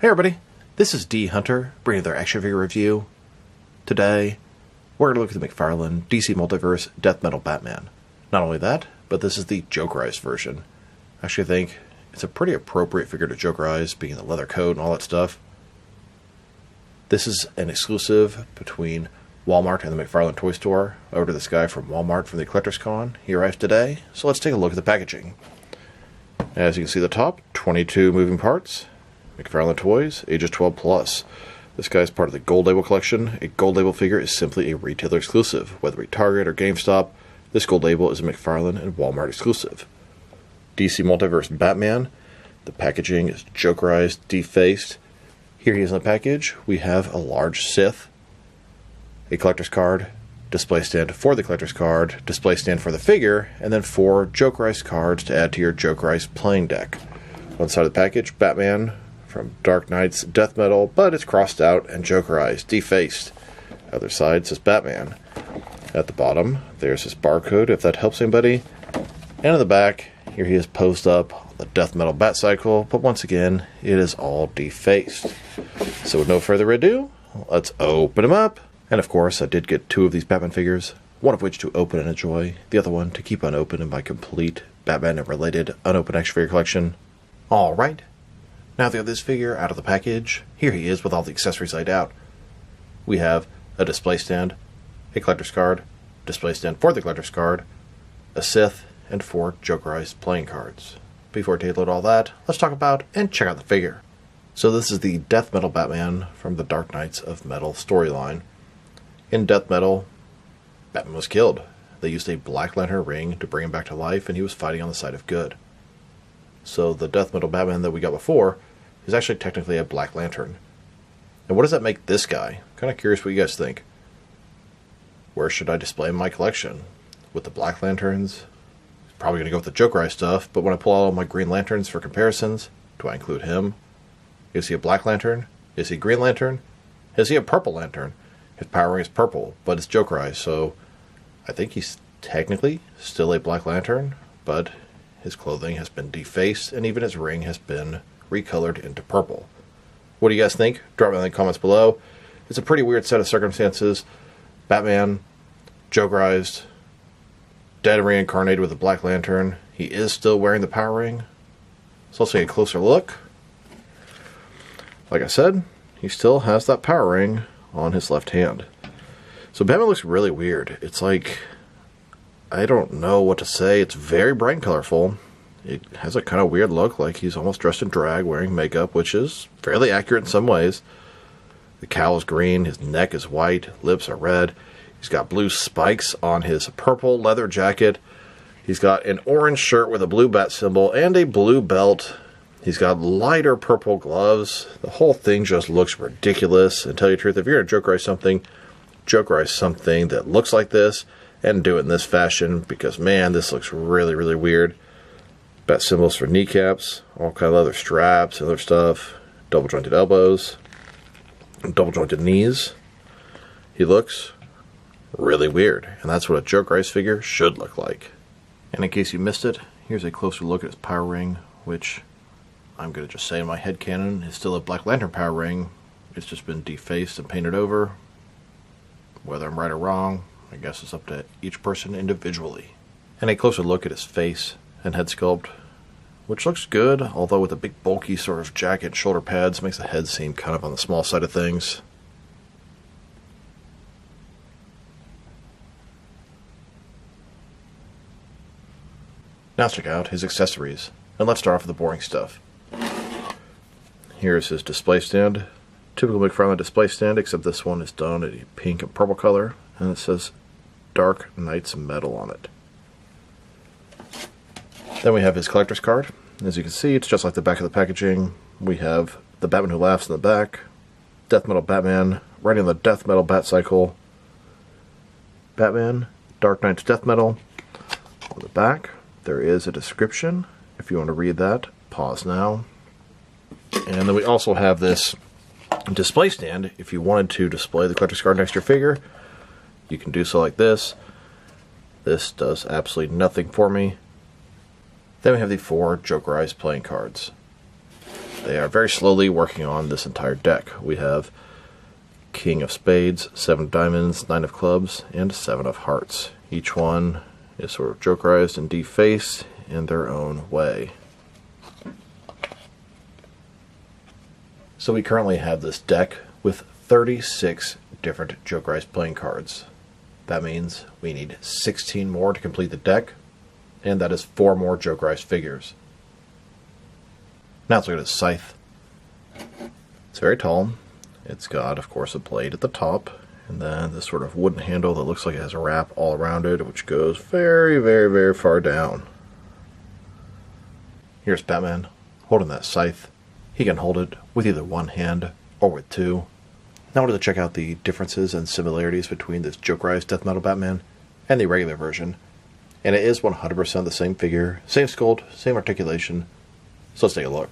Hey everybody, this is D Hunter, bringing their action figure review. Today, we're going to look at the McFarlane DC Multiverse Death Metal Batman. Not only that, but this is the Jokerized version. I actually think it's a pretty appropriate figure to Jokerize, being the leather coat and all that stuff. This is an exclusive between Walmart and the McFarlane Toy Store. Over to this guy from Walmart from the Collector's Con. He arrived today, so let's take a look at the packaging. As you can see at the top, 22 moving parts. McFarlane Toys, ages 12 plus. This guy is part of the Gold Label collection. A Gold Label figure is simply a retailer exclusive. Whether it be Target or GameStop, this Gold Label is a McFarlane and Walmart exclusive. DC Multiverse Batman. The packaging is Jokerized, defaced. Here he is in the package. We have a large Sith, a collector's card, display stand for the collector's card, display stand for the figure, and then 4 Jokerized cards to add to your Jokerized playing deck. One side of the package, Batman from Dark Knight's Death Metal, but it's crossed out and Jokerized, defaced. Other side says Batman. At the bottom, there's his barcode, if that helps anybody. And in the back, here he is posed up on the Death Metal Bat Cycle, but once again, it is all defaced. So with no further ado, let's open him up. And of course, I did get 2 of these Batman figures, one of which to open and enjoy, the other one to keep unopened in my complete Batman and related unopened action figure collection. Alright. Now that we have this figure out of the package, here he is with all the accessories laid out. We have a display stand, a collector's card, display stand for the collector's card, a Sith, and 4 Jokerized playing cards. Before I table all that, let's talk about and check out the figure. So this is the Death Metal Batman from the Dark Knights of Metal storyline. In Death Metal, Batman was killed. They used a Black Lantern ring to bring him back to life, and he was fighting on the side of good. So the Death Metal Batman that we got before is actually technically a Black Lantern. And what does that make this guy? Kind of curious what you guys think. Where should I display my collection? With the Black Lanterns? Probably going to go with the Jokerized stuff, but when I pull out all my Green Lanterns for comparisons, do I include him? Is he a Black Lantern? Is he a Green Lantern? Is he a Purple Lantern? His power ring is purple, but it's Jokerized, so I think he's technically still a Black Lantern, but his clothing has been defaced, and even his ring has been recolored into purple. What do you guys think? Drop it in the comments below. It's a pretty weird set of circumstances. Batman, Jokerized, dead and reincarnated with a Black Lantern. He is still wearing the power ring. So let's take a closer look. Like I said, he still has that power ring on his left hand. So Batman looks really weird. It's like, I don't know what to say. It's very bright and colorful. It has a kind of weird look, like he's almost dressed in drag, wearing makeup, which is fairly accurate in some ways. The cowl is green, his neck is white, lips are red. He's got blue spikes on his purple leather jacket. He's got an orange shirt with a blue bat symbol and a blue belt. He's got lighter purple gloves. The whole thing just looks ridiculous. And tell you the truth, if you're going to Jokerize something that looks like this and do it in this fashion, because man, this looks really, really weird. Bat symbols for kneecaps, all kind of leather straps and other stuff, double jointed elbows, double jointed knees. He looks really weird, and that's what a Jokerized figure should look like. And in case you missed it, here's a closer look at his power ring, which I'm going to just say in my headcanon is still a Black Lantern power ring. It's just been defaced and painted over. Whether I'm right or wrong, I guess it's up to each person individually. And a closer look at his face and head sculpt, which looks good, although with a big bulky sort of jacket and shoulder pads, makes the head seem kind of on the small side of things. Now let's check out his accessories, and let's start off with the boring stuff. Here's his display stand. Typical McFarlane display stand, except this one is done in a pink and purple color, and it says Dark Knight's Metal on it. Then we have his collector's card. As you can see, it's just like the back of the packaging. We have the Batman Who Laughs in the back, Death Metal Batman, riding the Death Metal Bat Cycle, Batman, Dark Knight's Death Metal. On the back, there is a description. If you want to read that, pause now. And then we also have this display stand. If you wanted to display the collector's card next to your figure, you can do so like this. This does absolutely nothing for me. Then we have the 4 Jokerized playing cards. They are very slowly working on this entire deck. We have King of Spades, 7 of Diamonds, 9 of Clubs, and 7 of Hearts. Each one is sort of jokerized and defaced in their own way. So we currently have this deck with 36 different jokerized playing cards. That means we need 16 more to complete the deck, and that is 4 more jokerized figures. Now let's look at its scythe. It's very tall. It's got, of course, a blade at the top, and then this sort of wooden handle that looks like it has a wrap all around it, which goes very, very, very far down. Here's Batman holding that scythe. He can hold it with either one hand or with 2. Now I wanted to check out the differences and similarities between this jokerized Death Metal Batman and the regular version. And it is 100% the same figure, same sculpt, same articulation. So let's take a look.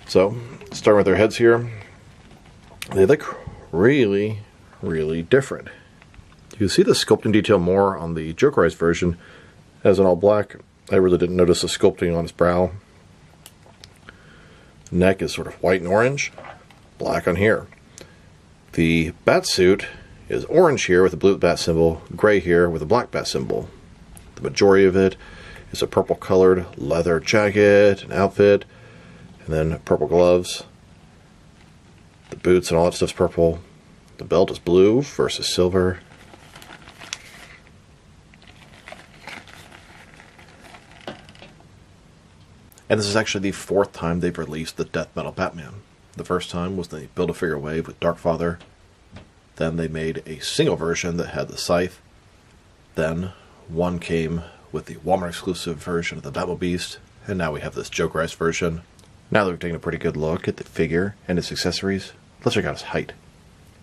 So, starting with their heads here, they look really, really different. You can see the sculpting detail more on the jokerized version as an all black. I really didn't notice the sculpting on his brow. Neck is sort of white and orange, black on here. The bat suit is orange here with a blue bat symbol, gray here with a black bat symbol. The majority of it is a purple colored leather jacket and outfit, and then purple gloves. The boots and all that stuff's purple. The belt is blue versus silver. And this is actually the 4th time they've released the Death Metal Batman. The first time was the Build-A-Figure wave with Darkfather. Then they made a single version that had the scythe. Then one came with the Walmart exclusive version of the Batmobeast. And now we have this jokerized version. Now that we've taken a pretty good look at the figure and its accessories, let's check out his height.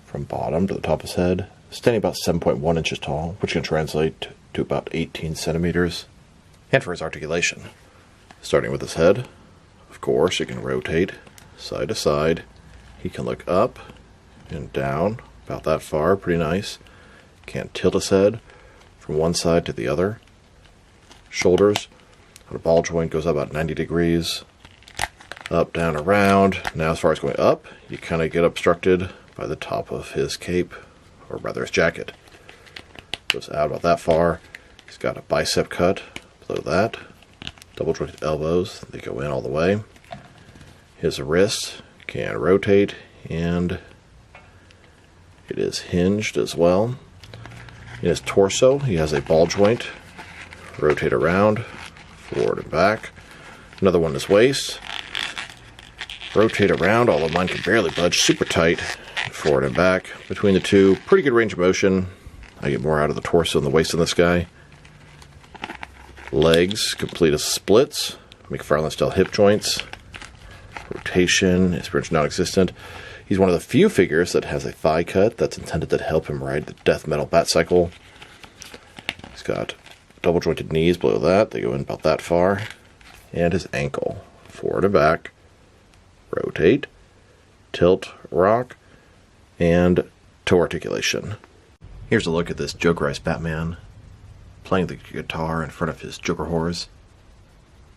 From bottom to the top of his head, standing about 7.1 inches tall, which can translate to about 18 centimeters. And for his articulation, starting with his head, of course, it can rotate side to side. He can look up and down, about that far, pretty nice. Can't tilt his head from one side to the other. Shoulders, the ball joint goes up about 90 degrees. Up, down, around. Now as far as going up, you kind of get obstructed by the top of his cape, or rather his jacket. Goes out about that far. He's got a bicep cut below that. Double jointed elbows, they go in all the way. His wrist can rotate, and it is hinged as well. In his torso, he has a ball joint. Rotate around, forward and back. Another one in his waist. Rotate around, although mine can barely budge, super tight, forward and back. Between the two, pretty good range of motion. I get more out of the torso and the waist in this guy. Legs, complete as splits. McFarlane style hip joints. Rotation is pretty much non-existent. He's one of the few figures that has a thigh cut that's intended to help him ride the Death Metal Bat Cycle. He's got double jointed knees below that. They go in about that far. And his ankle, forward and back. Rotate, tilt, rock, and toe articulation. Here's a look at this jokerized Batman playing the guitar in front of his Joker whores,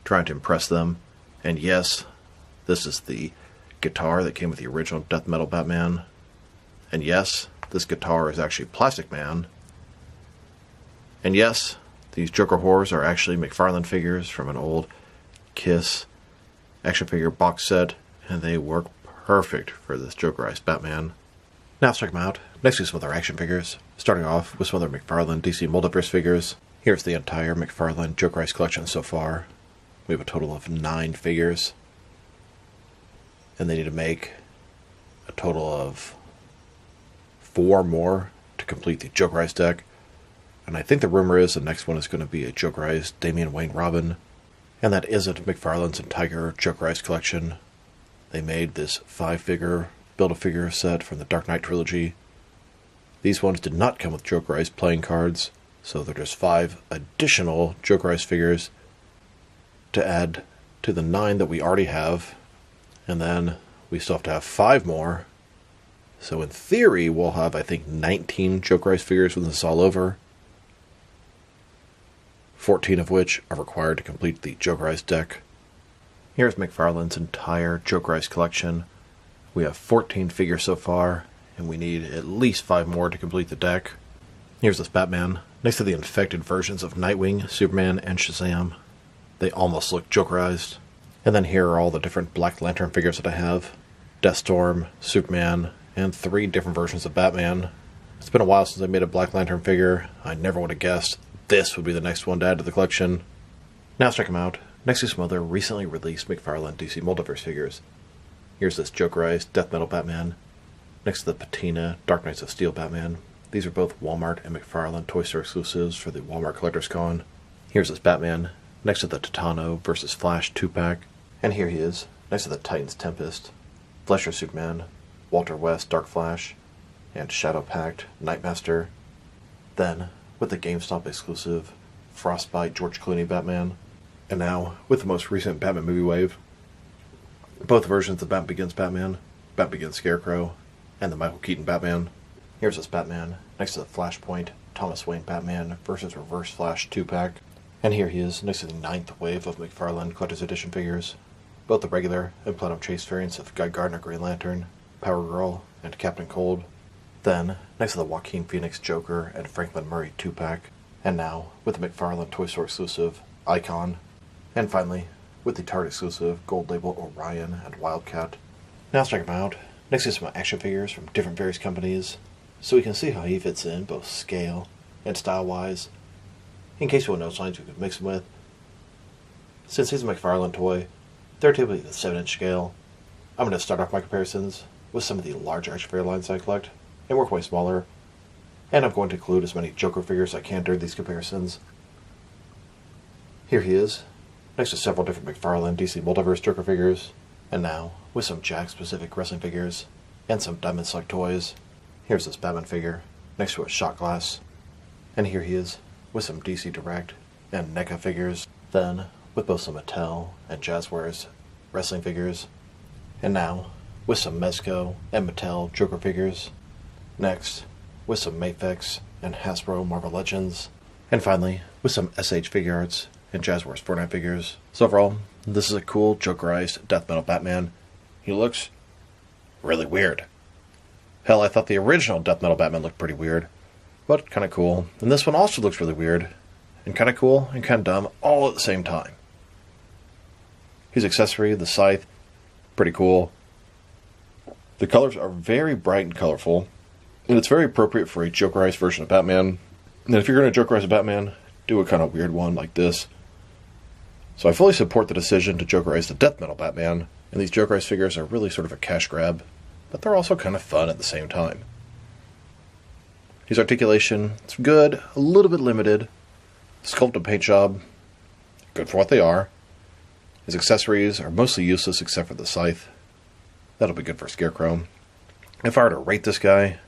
trying to impress them. And yes, this is the guitar that came with the original Death Metal Batman. And yes, this guitar is actually Plastic Man. And yes, these Joker whores are actually McFarlane figures from an old Kiss action figure box set, and they work perfect for this jokerized Batman. Now let's check them out. Next is some of their action figures, starting off with some of their McFarlane DC Multiverse figures. Here's the entire McFarlane jokerized collection so far. We have a total of 9 figures, and they need to make a total of 4 more to complete the jokerized deck. And I think the rumor is the next one is going to be a jokerized Damian Wayne Robin. And that isn't McFarlane's entire jokerized collection. They made this 5-figure Build-A-Figure set from the Dark Knight trilogy. These ones did not come with jokerized playing cards, so they're just 5 additional jokerized figures to add to the 9 that we already have. And then we still have to have 5 more. So in theory, we'll have, I think, 19 jokerized figures when this is all over. 14 of which are required to complete the jokerized deck. Here's McFarlane's entire Joker Ice collection. We have 14 figures so far, and we need at least 5 more to complete the deck. Here's this Batman, next to the infected versions of Nightwing, Superman, and Shazam. They almost look Jokerized. And then here are all the different Black Lantern figures that I have. Deathstorm, Superman, and 3 different versions of Batman. It's been a while since I made a Black Lantern figure. I never would have guessed this would be the next one to add to the collection. Now let's check them out. Next to some other recently released McFarlane DC Multiverse figures. Here's this Jokerized Death Metal Batman. Next to the Patina Dark Knights of Steel Batman. These are both Walmart and McFarlane Toy Store exclusives for the Walmart Collector's Con. Here's this Batman, next to the Titano vs. Flash 2-pack. And here he is, next to the Titans Tempest, Flesher Superman, Walter West Dark Flash, and Shadow Pact Nightmaster. Then, with the GameStop exclusive Frostbite George Clooney Batman. And now, with the most recent Batman movie wave, both versions of Batman Begins Batman, Batman Begins Scarecrow, and the Michael Keaton Batman. Here's this Batman, next to the Flashpoint Thomas Wayne Batman vs. Reverse Flash 2-pack. And here he is, next to the 9th wave of McFarlane Collector's Edition figures. Both the regular and Platinum Chase variants of Guy Gardner Green Lantern, Power Girl, and Captain Cold. Then, next to the Joaquin Phoenix Joker and Franklin Murray 2-pack. And now, with the McFarlane Toy Store exclusive Icon. And finally, with the Target exclusive Gold Label Orion and Wildcat. Now let's check them out. Next to some action figures from different various companies, so we can see how he fits in both scale and style-wise, in case you want to know signs we could mix him with. Since he's a McFarlane toy, they're typically the 7-inch scale. I'm going to start off my comparisons with some of the larger action figure lines I collect, and work way smaller, and I'm going to include as many Joker figures as I can during these comparisons. Here he is, next to several different McFarlane DC Multiverse Joker figures, and now with some Jack-specific wrestling figures, and some Diamond Select toys. Here's this Batman figure, next to a shot glass, and here he is, with some DC Direct and NECA figures, then with both some Mattel and Jazzwares wrestling figures, and now with some Mezco and Mattel Joker figures, next with some Mafex and Hasbro Marvel Legends, and finally with some SH Figure Arts and Jazzwares Fortnite figures. So overall, this is a cool Jokerized Death Metal Batman. He looks really weird. Hell, I thought the original Death Metal Batman looked pretty weird, but kind of cool. And this one also looks really weird, and kind of cool, and kind of dumb, all at the same time. His accessory, the scythe, pretty cool. The colors are very bright and colorful, and it's very appropriate for a Jokerized version of Batman. And if you're going to Jokerize a Batman, do a kind of weird one like this. So I fully support the decision to Jokerize the Death Metal Batman, and these Jokerized figures are really sort of a cash grab, but they're also kind of fun at the same time. His articulation, it's good, a little bit limited. Sculpt and paint job, good for what they are. His accessories are mostly useless except for the scythe. That'll be good for Scarecrow. If I were to rate this guy,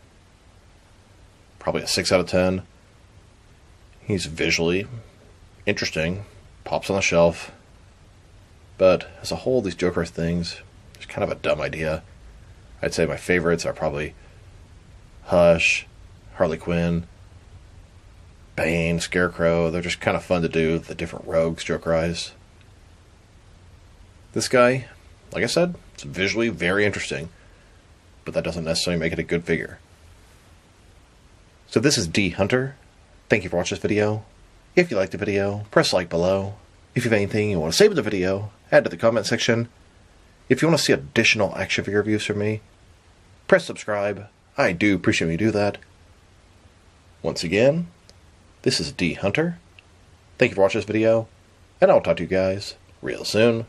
probably a 6 out of 10. He's visually interesting, pops on the shelf, but as a whole, these Jokerized things, it's kind of a dumb idea. I'd say my favorites are probably Hush, Harley Quinn, Bane, Scarecrow. They're just kind of fun to do, the different rogues Jokerized. This guy, like I said, it's visually very interesting, but that doesn't necessarily make it a good figure. So this is D Hunter. Thank you for watching this video. If you liked the video, press like below. If you have anything you want to say with the video, add to the comment section. If you want to see additional action figure reviews from me, press subscribe. I do appreciate when you do that. Once again, this is D Hunter. Thank you for watching this video, and I'll talk to you guys real soon.